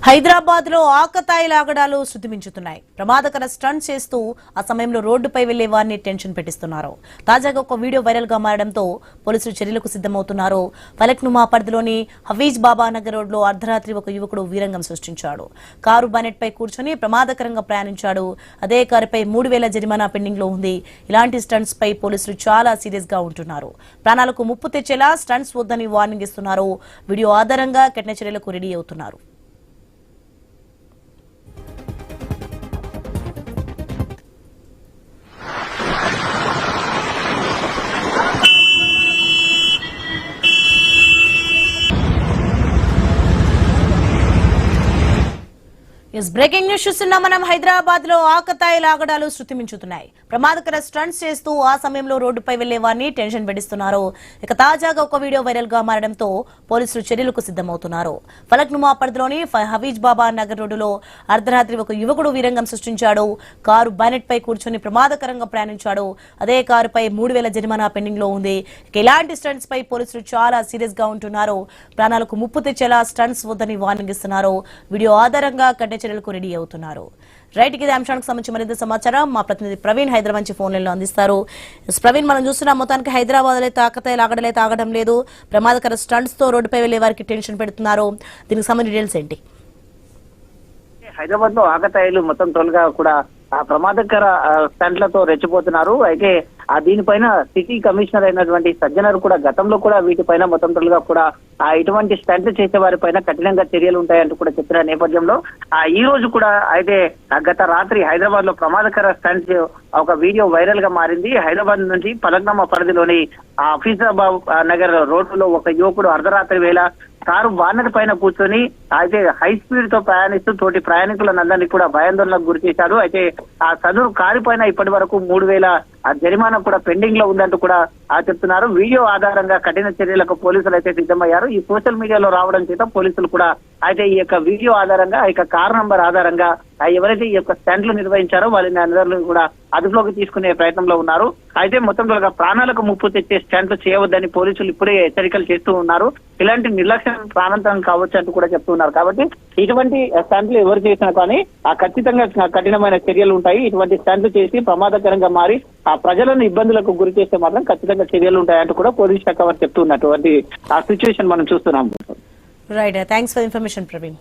హైదరాబాద్ లో ఆకతాయి లాగడాలు శృతిమించుతున్నాయి. ప్రమాదకర స్టంట్ చేస్తూ ఆ సమయంలో రోడ్డుపై వెళ్లే వారిని టెన్షన్ పెట్టిస్తున్నారు. తాజాగా ఒక వీడియో వైరల్ గా మారడంతో పోలీసులు చర్యలకు సిద్దమవుతున్నారు. ఫలక్నుమా పరిధిలోని హఫీజ్ బాబా నగర్ రోడ్ లో అర్ధరాత్రి ఒక యువకుడు వీరంగం సృష్టించాడు. కారు బానెట్ పై కూర్చొని ప్రమాదకరంగా ప్రయాణించాడు. అదే కారుపై 3,000 జరిమానా పెండింగ్ లో ఉంది. ఇలాంటి స్టంట్స్ పై పోలీసులు చాలా సీరియస్ గా ఉంటున్నారు. ప్రాణాలకు ముప్పు తెచ్చేలా స్టంట్స్ వద్దని వార్నింగ్ ఇస్తున్నారు. వీడియో ఆధారంగా కఠిన చర్యలకు రెడీ అవుతున్నారు. బ్రేకింగ్ న్యూస్ చూస్తున్నాం మనం. హైదరాబాద్ లో ఆకతాయి లాగడాలు శృతిమించుతున్నాయి. ప్రమాదకర స్టంట్స్ చేస్తూ ఆ సమయంలో రోడ్డుపై వెళ్లే వారిని టెన్షన్ పెట్టిస్తున్నారు. ఇక తాజాగా ఒక వీడియో వైరల్ గా మారడంతో పోలీసులు చర్యలకు సిద్దమవుతున్నారు. ఫలక్నుమా పరిధిలోని హఫీజ్ బాబా నగర్ రోడ్డులో అర్ధరాత్రి ఒక యువకుడు వీరంగం సృష్టించాడు. కారు బానెట్ పై కూర్చొని ప్రమాదకరంగా ప్రయాణించాడు. అదే కారుపై 3,000 జరిమానా పెండింగ్ లో ఉంది. ఇక ఇలాంటి స్టంట్స్ పై పోలీసులు చాలా సీరియస్ గా ఉంటున్నారు. ప్రాణాలకు ముప్పు తెచ్చేలా స్టంట్స్ వద్దని వార్నింగ్ ఇస్తున్నారు. వీడియో ఆధారంగా కఠిన చర్యలకు రెడీ అవుతున్నారు. రైట్, ఇదే అంశానికి సంబంధించి మరింత సమాచారం మా ప్రతినిధి ప్రవీణ్ హైదరాబాద్ నుంచి ఫోన్ లైన్ లో అందిస్తారు. ప్రవీణ్, మనం చూస్తున్నాం మొత్తానికి హైదరాబాద్ అయితే ఆకతాయి లాగడలైతే ఆగడం లేదు. ప్రమాదకర స్టంట్స్ తో రోడ్డుపై వెళ్లే వారికి టెన్షన్ పెడుతున్నారు. దీనికి సంబంధించిన డీటెయిల్స్ ఏంటి? హైదరాబాద్ లో ఆకతాయిలు మొత్తం టోల్గా కూడా ప్రమాదకర స్టంట్లతో రెచ్చిపోతున్నారు. అయితే దీనిపైన సిటీ కమిషనర్ అయినటువంటి సజ్జనర్ కూడా గతంలో కూడా వీటిపైన మొత్తం టోల్గా కూడా ఇటువంటి స్టంట్లు చేసే వారి పైన కఠినంగా చర్యలు ఉంటాయంటూ కూడా చెప్పిన నేపథ్యంలో ఈ రోజు కూడా అయితే గత రాత్రి హైదరాబాద్ లో ప్రమాదకర స్టంట్ ఒక వీడియో వైరల్ గా మారింది. హైదరాబాద్ నుంచి ఫలక్నుమా పరిధిలోని హఫీజాబాద్ నగర్ రోడ్డులో ఒక యువకుడు అర్ధరాత్రి వేళ కారు బానెట్ పైన కూర్చొని అయితే హై స్పీడ్ తో ప్రయాణిస్తూ తోటి ప్రయాణికులందరినీ కూడా భయాందోళనకు గురి చేశారు. అయితే ఆ సదరు కారు పైన ఇప్పటి వరకు 3,000 జరిమానా కూడా పెండింగ్ లో ఉందంటూ కూడా చెప్తున్నారు. వీడియో ఆధారంగా కఠిన చర్యలకు పోలీసులు అయితే సిద్ధమయ్యారు. ఈ సోషల్ మీడియాలో రావడం చేత పోలీసులు కూడా అయితే ఈ యొక్క వీడియో ఆధారంగా ఈ యొక్క కార్ నంబర్ ఆధారంగా ఎవరైతే ఈ యొక్క స్టంట్లు నిర్వహించారో వాళ్ళని అందరినీ కూడా అదుపులోకి తీసుకునే ప్రయత్నంలో ఉన్నారు. అయితే మొత్తం ప్రాణాలకు ముప్పు తెచ్చే స్టంట్లు చేయవద్దని పోలీసులు ఇప్పుడే హెచ్చరికలు చేస్తూ ఉన్నారు. ఇలాంటి నిర్లక్ష్యం ప్రాణాంతరం కావచ్చు అంటూ కూడా చెప్తున్నారు. కాబట్టి ఇటువంటి స్టంట్లు ఎవరు చేసినా కానీ ఖచ్చితంగా కఠినమైన చర్యలు ఉంటాయి. ఇటువంటి స్టంట్లు చేసి ప్రమాదకరంగా మారి ఆ ప్రజలను ఇబ్బందులకు గురి చేస్తే మాత్రం ఖచ్చితంగా చర్యలు ఉంటాయంటూ కూడా పోలీస్ శాఖ వారు చెప్తున్నటువంటి ఆ సిచ్యువేషన్ మనం చూస్తున్నాం. Right, thanks for information Praveen.